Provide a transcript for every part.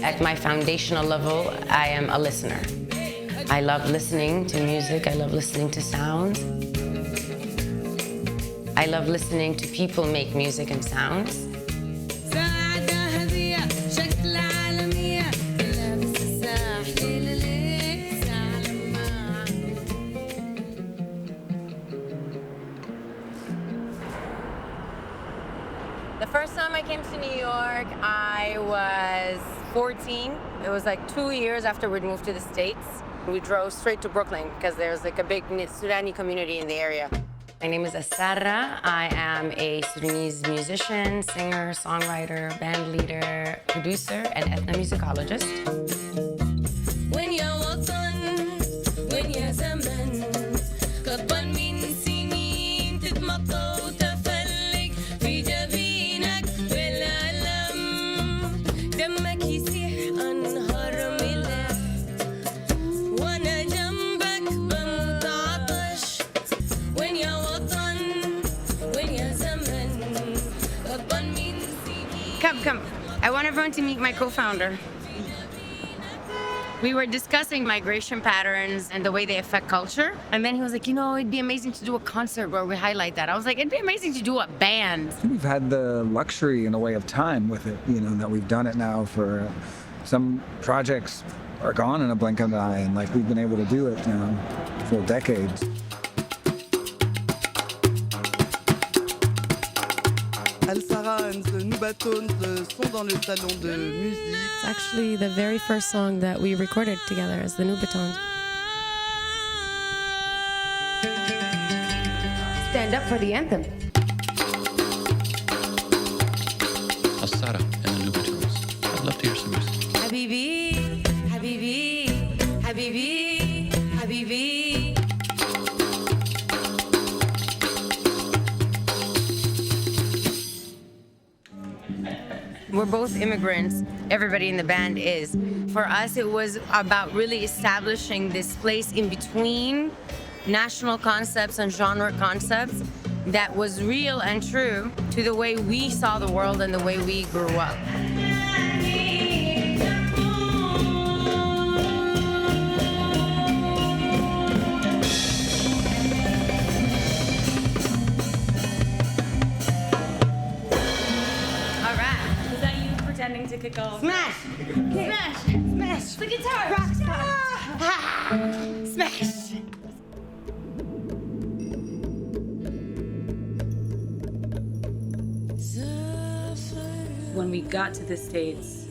At my foundational level, I am a listener. I love listening to music. I love listening to sounds. I love listening to people make music and sounds. The first time I came to New York, I was 14. It was like 2 years after we'd moved to the States. We drove straight to Brooklyn because there's like a big Sudani community in the area. My name is Asara. I am a Sudanese musician, singer, songwriter, band leader, producer, and ethnomusicologist. Come. I want everyone to meet my co-founder. We were discussing migration patterns and the way they affect culture. And then he was like, it'd be amazing to do a concert where we highlight that. I was like, it'd be amazing to do a band. We've had the luxury in a way of time with it, that we've done it now for some projects are gone in a blink of an eye, and like we've been able to do it now for decades. Al-Sara and the Nubatones sont dans le salon de musique. It's actually the very first song that we recorded together as the Nubatones. Stand up for the anthem. Al-Sara and the Nubatones. I'd love to hear some music. Habibi, Habibi, Habibi, Habibi. We're both immigrants. Everybody in the band is. For us, it was about really establishing this place in between national concepts and genre concepts that was real and true to the way we saw the world and the way we grew up. To kick off. Smash! Smash! Smash! The guitar! Rock star! Smash! When we got to the States,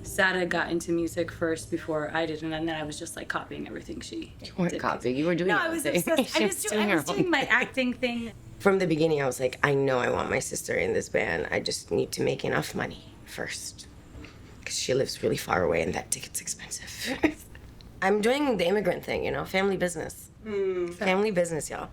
Sada got into music first before I did, and then I was just like copying everything she did. You weren't copying, you were doing No, your I own was thing. obsessed. I was doing my acting thing. From the beginning, I was like, I know I want my sister in this band. I just need to make enough money first. Because she lives really far away and that ticket's expensive. I'm doing the immigrant thing, family business. Family business, y'all.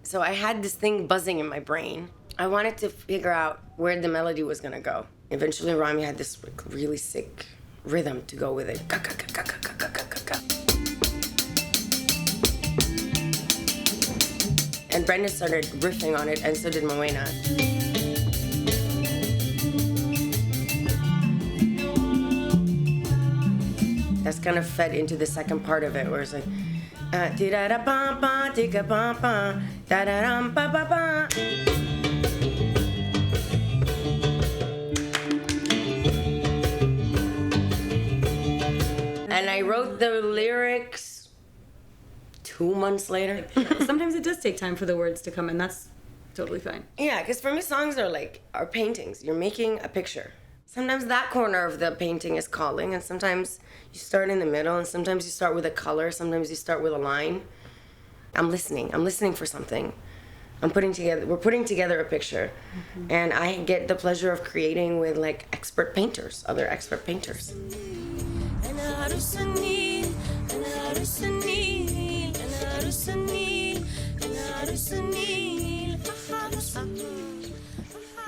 So I had this thing buzzing in my brain. I wanted to figure out where the melody was gonna go. Eventually, Rami had this really sick rhythm to go with it. And Brendan started riffing on it, and so did Moena. That's kind of fed into the second part of it, where it's like, di-da-da-bum-bum, tika-bum-bum, da-da-dum-ba-ba-bum. And I wrote the lyrics 2 months later. Sometimes it does take time for the words to come in. That's totally fine. Yeah, because for me, songs are paintings. You're making a picture. Sometimes that corner of the painting is calling, and sometimes you start in the middle, and sometimes you start with a color, sometimes you start with a line. I'm listening for something. We're putting together a picture, and I get the pleasure of creating with other expert painters.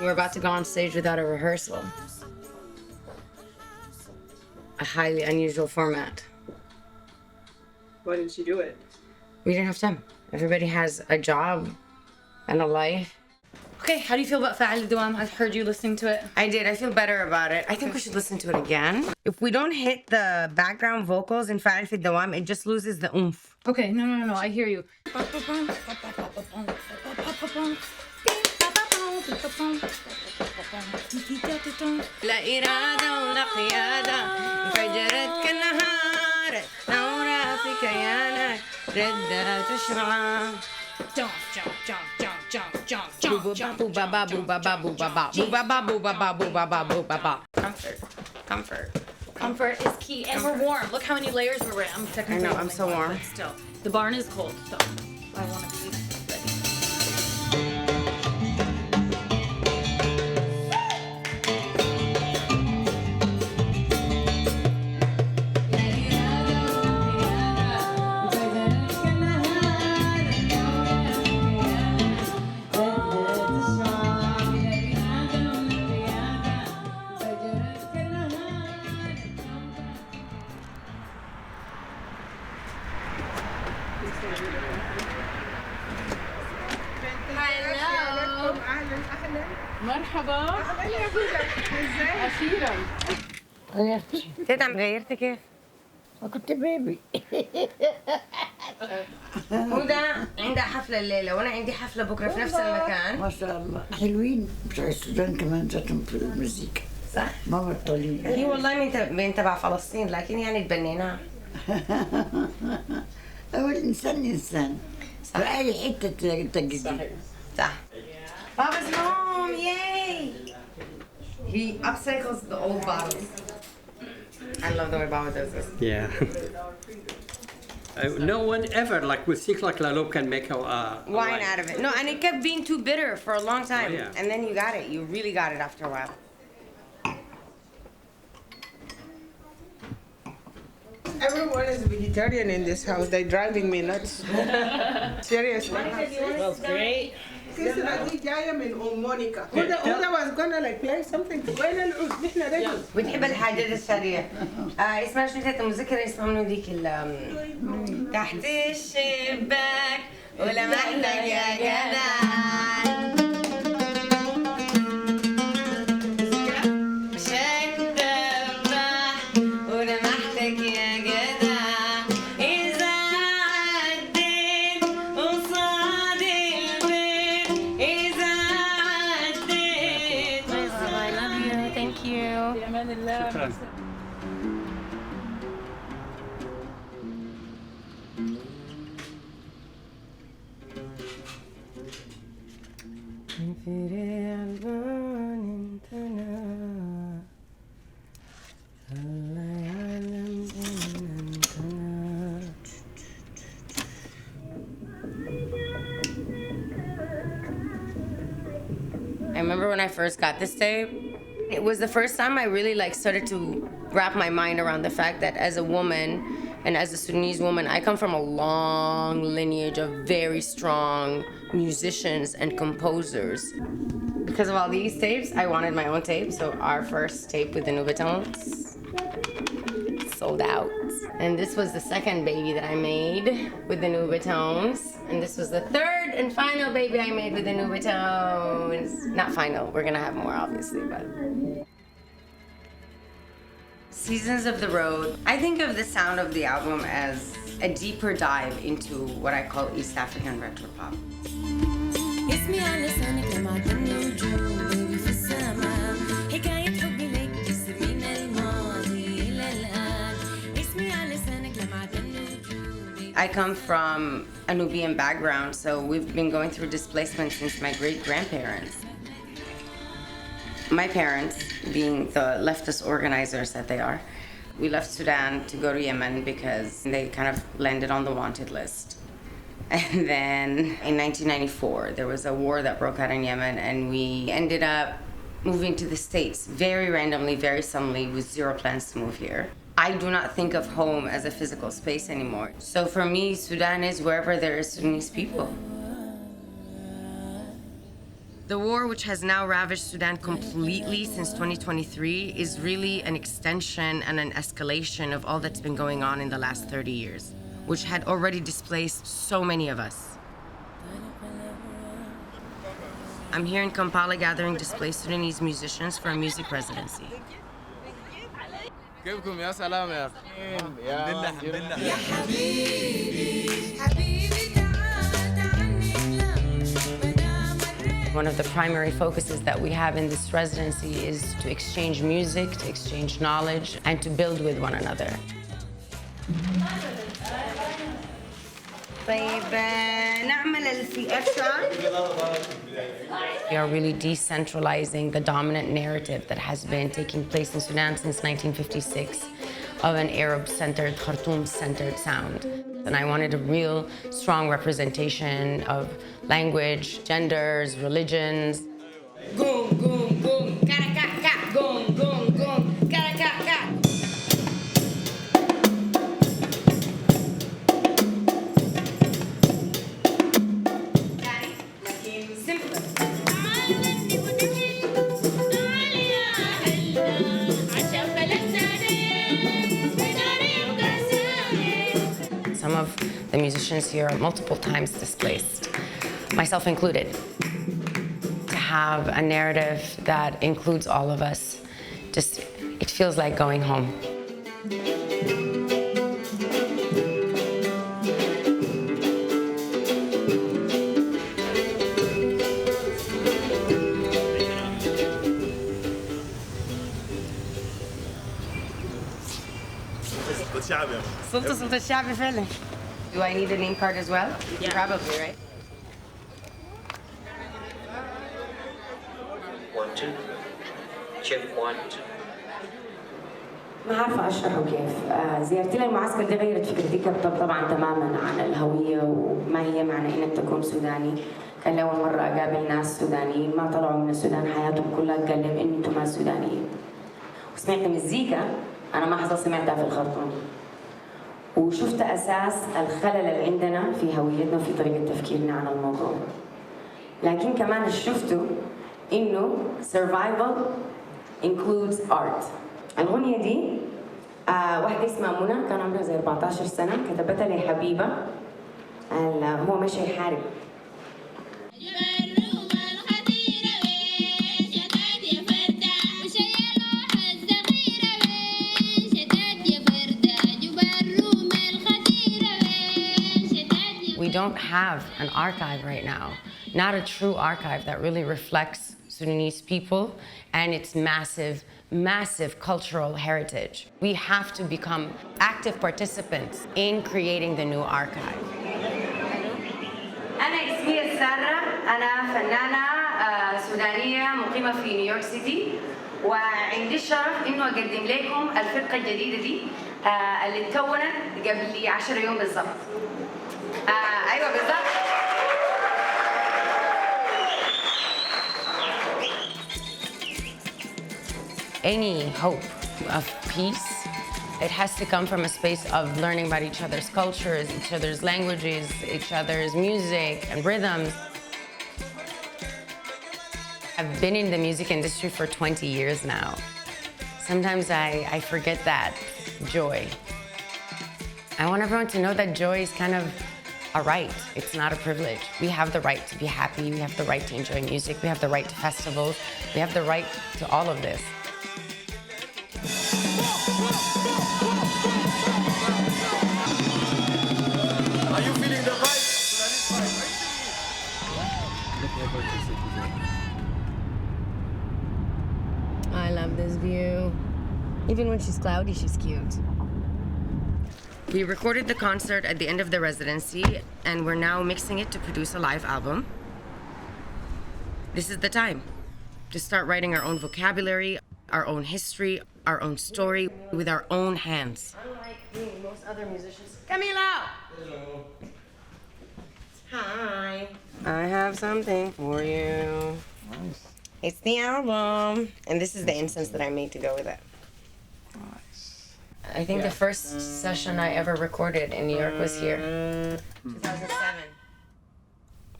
We're about to go on stage without a rehearsal. A highly unusual format. Why didn't you do it? We didn't have time. Everybody has a job and a life. Okay, how do you feel about Fa'al Dawam? I've heard you listening to it. I did. I feel better about it. I think we should listen to it again. If we don't hit the background vocals in Fa'al fi Dawam, it just loses the oomph. Okay, no, I hear you. لا إرادة ولا قيادة انفجرت كالنهار نورة في كيانك ردها تشرع Comfort is key, and we're warm. Look how many layers we're wearing. I'm technically I know, I'm so warm. but still, the barn is cold, so I want to be ready. تيتا غيرتي كيف؟ كنت بيبي. هدى عندها حفلة الليلة وأنا عندي حفلة بكرة في نفس المكان. ما شاء الله حلوين بتوع السودان كمان ذاتهم في المزيكا. صح؟ ما بطلين. هي والله من تبع فلسطين لكن يعني تبنيناها. هو الإنسان إنسان. بأي حتة تجدي. صح. Papa's home! Yay! He upcycles the old bottles. I love the way Baba does this. Yeah. No one ever like with Cyclac Lalo can make a Wine out of it. No, and it kept being too bitter for a long time. Oh, yeah. And then you got it. You really got it after a while. Everyone is vegetarian in this house. They're driving me nuts. Seriously. That's great. دي جاية من أم مونيكا. هدى was gonna like play something. وين العود؟ نحن رجل. بنحب الحاجات السريعة. اسمها شو نسيت المذكرة اسمها منو ذيك تحت الشباك ولمحتك يا جدع. I remember when I first got this tape, it was the first time I really like started to wrap my mind around the fact that as a woman and as a Sudanese woman, I come from a long lineage of very strong musicians and composers. Because of all these tapes, I wanted my own tape, so our first tape with the Nubatones sold out. And this was the second baby that I made with the Nubatones. And this was the third and final baby I made with the Nubatones. Not final, we're gonna have more obviously, but. Seasons of the Road. I think of the sound of the album as a deeper dive into what I call East African retropop. I come from a Nubian background, so we've been going through displacement since my great-grandparents. My parents, being the leftist organizers that they are, we left Sudan to go to Yemen because they kind of landed on the wanted list. And then in 1994, there was a war that broke out in Yemen, and we ended up moving to the States very randomly, very suddenly, with zero plans to move here. I do not think of home as a physical space anymore. So for me, Sudan is wherever there is Sudanese people. The war, which has now ravaged Sudan completely since 2023, is really an extension and an escalation of all that's been going on in the last 30 years. which had already displaced so many of us. I'm here in Kampala gathering displaced Sudanese musicians for a music residency. كيفكم يا سلام يا اخي الحمد لله One of the primary focuses that we have in this residency is to exchange music, to exchange knowledge, and to build with one another. We are really decentralizing the dominant narrative that has been taking place in Sudan since 1956 of an Arab-centered, Khartoum-centered sound. And I wanted a real strong representation of language, genders, religions. Goom, goom, goom, ka-ka-ka, goom, goom, goom, ka-ka-ka. Some of the musicians here are multiple times displaced, myself included. To have a narrative that includes all of us, it feels like going home. سلطة الشعبي فعلا. Do I need a name card as well? Yeah. Probably, right? 1 2 check 1 ما عارفة أشرحه كيف. زيارتي للمعسكر دي غيرت فكرتي طبعا تماما عن الهوية وما هي معنى إنك تكون سوداني. كان لأول مرة أقابل ناس سودانيين ما طلعوا من السودان حياتهم كلها تقلم إن أنتم ما سودانيين. وسمعت مزيكا أنا ما حصل سمعتها في الخرطوم. وشفت أساس الخلل اللي عندنا في هويتنا وفي طريقة تفكيرنا عن الموضوع. لكن كمان شفته إنه survival includes art. الأغنية دي واحدة اسمها منى كان عمرها زي 14 سنة كتبتها لحبيبة هو ماشي يحارب. We don't have an archive right now, not a true archive that really reflects Sudanese people and its massive, massive cultural heritage. We have to become active participants in creating the new archive. أنا اسمي سارة، أنا فنانة سودانية مقيمة في نيويورك سيتي، وعندي الشرف إنه أقدم لكم الفرقة الجديدة دي اللي تكونت قبل 10 يوم بالضبط. أيوة بالضبط. Any hope of peace, it has to come from a space of learning about each other's cultures, each other's languages, each other's music and rhythms. I've been in the music industry for 20 years now. Sometimes I forget that joy. I want everyone to know that joy is kind of a right. It's not a privilege. We have the right to be happy. We have the right to enjoy music. We have the right to festivals. We have the right to all of this. Are you feeling the vibe? I love this view. Even when she's cloudy, she's cute. We recorded the concert at the end of the residency, and we're now mixing it to produce a live album. This is the time to start writing our own vocabulary, our own history, our own story with our own hands. Unlike most other musicians. Camilo! Hello. Hi. I have something for you. Nice. It's the album. And this is the incense that I made to go with it. Nice. I think the first session I ever recorded in New York was here. 2007.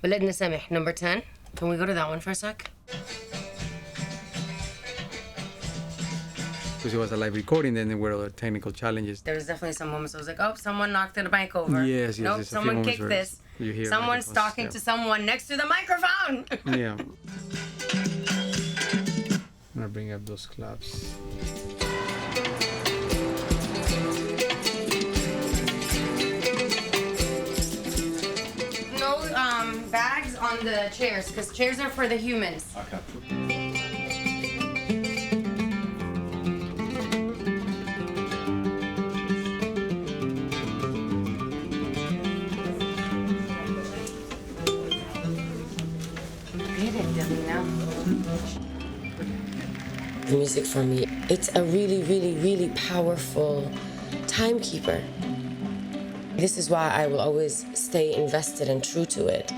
بلدنا سمح, number 10. Can we go to that one for a sec? because it was a live recording, then there were other technical challenges. There was definitely some moments I was like, oh, someone knocked the mic over. Yes, Nope, there's a few someone moments kicked where this. you hear Someone's microphones, talking to someone next to the microphone. Yeah. I'm gonna bring up those claps. No bags on the chairs, because chairs are for the humans. The music for me, it's a really, really, really powerful timekeeper. This is why I will always stay invested and true to it.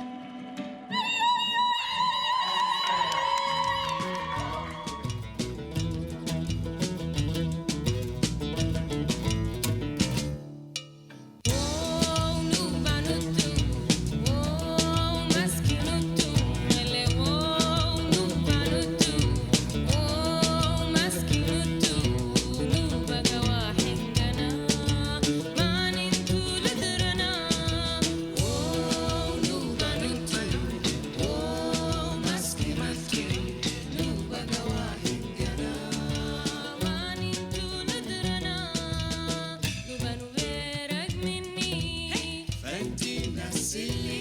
See